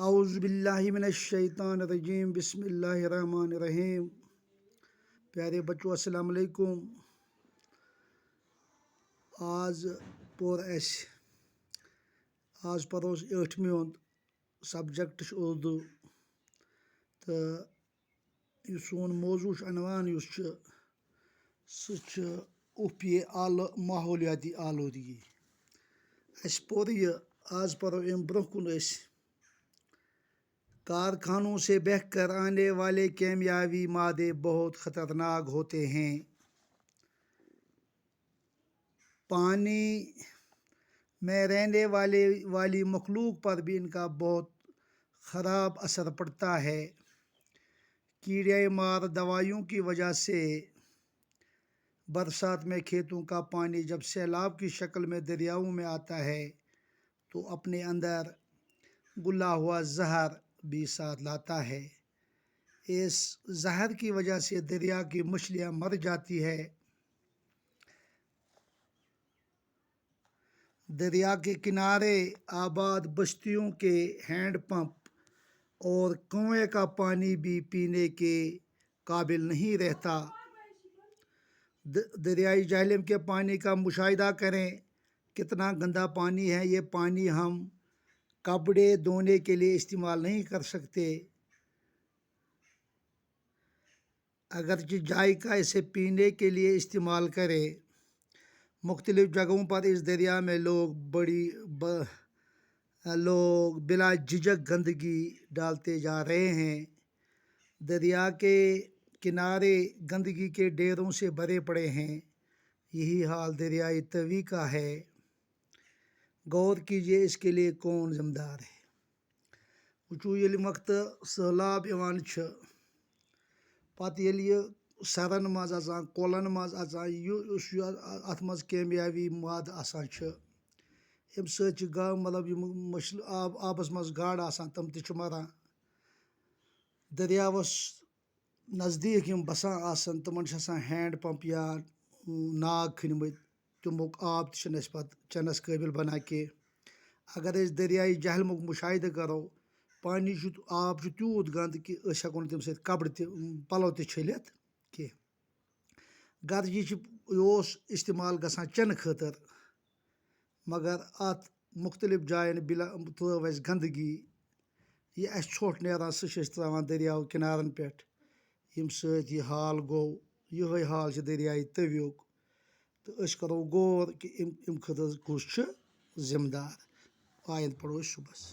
اعوذ باللہ من الشیطان الرجیم بسم اللہ الرحمن الرحیم۔ پیارے بچوں السلام علیکم۔ آز پرو ٲٹھمہِ ہُنٛد سبجیکٹ چھُ اردو تہٕ یُس سون موضوع چھُ عنوان یُس چھُ سُہ چھُ اوپیے ماحولیاتی آلودگی۔ اَسہِ پوٚر یہِ آز پَرو اَمہِ برونٛہہ کُن أسۍ کارخانوں سے بہہ کر آنے والے کیمیاوی مادے بہت خطرناک ہوتے ہیں۔ پانی میں رہنے والی مخلوق پر بھی ان کا بہت خراب اثر پڑتا ہے۔ کیڑے مار دوائیوں کی وجہ سے برسات میں کھیتوں کا پانی جب سیلاب کی شکل میں دریاؤں میں آتا ہے تو اپنے اندر گلا ہوا زہر بھی ساتھ لاتا ہے۔ اس زہر کی وجہ سے دریا کی مچھلیاں مر جاتی ہے۔ دریا کے کنارے آباد بستیوں کے ہینڈ پمپ اور کنویں کا پانی بھی پینے کے قابل نہیں رہتا۔ دریائی جہلم کے پانی کا مشاہدہ کریں، کتنا گندا پانی ہے۔ یہ پانی ہم کپڑے دھونے کے لیے استعمال نہیں کر سکتے، اگرچہ ذائقہ اسے پینے کے لیے استعمال کرے۔ مختلف جگہوں پر اس دریا میں لوگ بلا جھجک گندگی ڈالتے جا رہے ہیں۔ دریا کے کنارے گندگی کے ڈھیروں سے بھرے پڑے ہیں۔ یہی حال دریائے توی کا ہے۔ غور کیجیے اس کے لیے کون ذمہ دار ہے۔ وچھو ییٚلہِ وقتہٕ سہلاب یِوان چھِ پتہٕ ییٚلہِ یہِ سرن منٛز اژان کۄلن منٛز اژان یُس اَتھ منٛز کیمیاوی مادٕ آسان چھِ اَمہِ سۭتۍ چھِ مطلب یِم آبس منٛز گاڈٕ آسان تِم تہِ چھِ مران۔ دٔریاوَس نزدیٖک یِم بسان آسان تِمن چھِ آسان ہینڈ پمپ یا ناگ کھٔنۍمٕتۍ، تِمُک آب تہِ چھِنہٕ اَسہِ پتہٕ چٮ۪نس قٲبِل بنان کینٛہہ۔ اگر أسۍ دریایہِ جہلمُک مُشاہدٕ کرو، آب چھُ تیوٗت گنٛدٕ کہِ أسۍ ہٮ۪کو نہٕ تَمہِ سۭتۍ کپڑٕ تہِ پلو تہِ چھٔلِتھ کینٛہہ۔ گرچہ یہِ اوس استعمال گژھان چٮ۪نہٕ خٲطرٕ، مگر اتھ مختلف جاین ترٲو اَسہِ گنٛدگی۔ یہِ اَسہِ ژھۄٹھ نیران سُہ چھِ أسۍ ترٛاوان دٔریاو کِنارن پٮ۪ٹھ، ییٚمہِ سۭتۍ یہِ حال گوٚو۔ یِہوٚے حال چھُ دریایہِ تویُک تہٕ أسۍ کرو غور کہِ اَمہِ خٲطرٕ کُس چھُ ذمہٕ دار۔ آیند پرو أسۍ صُبحس۔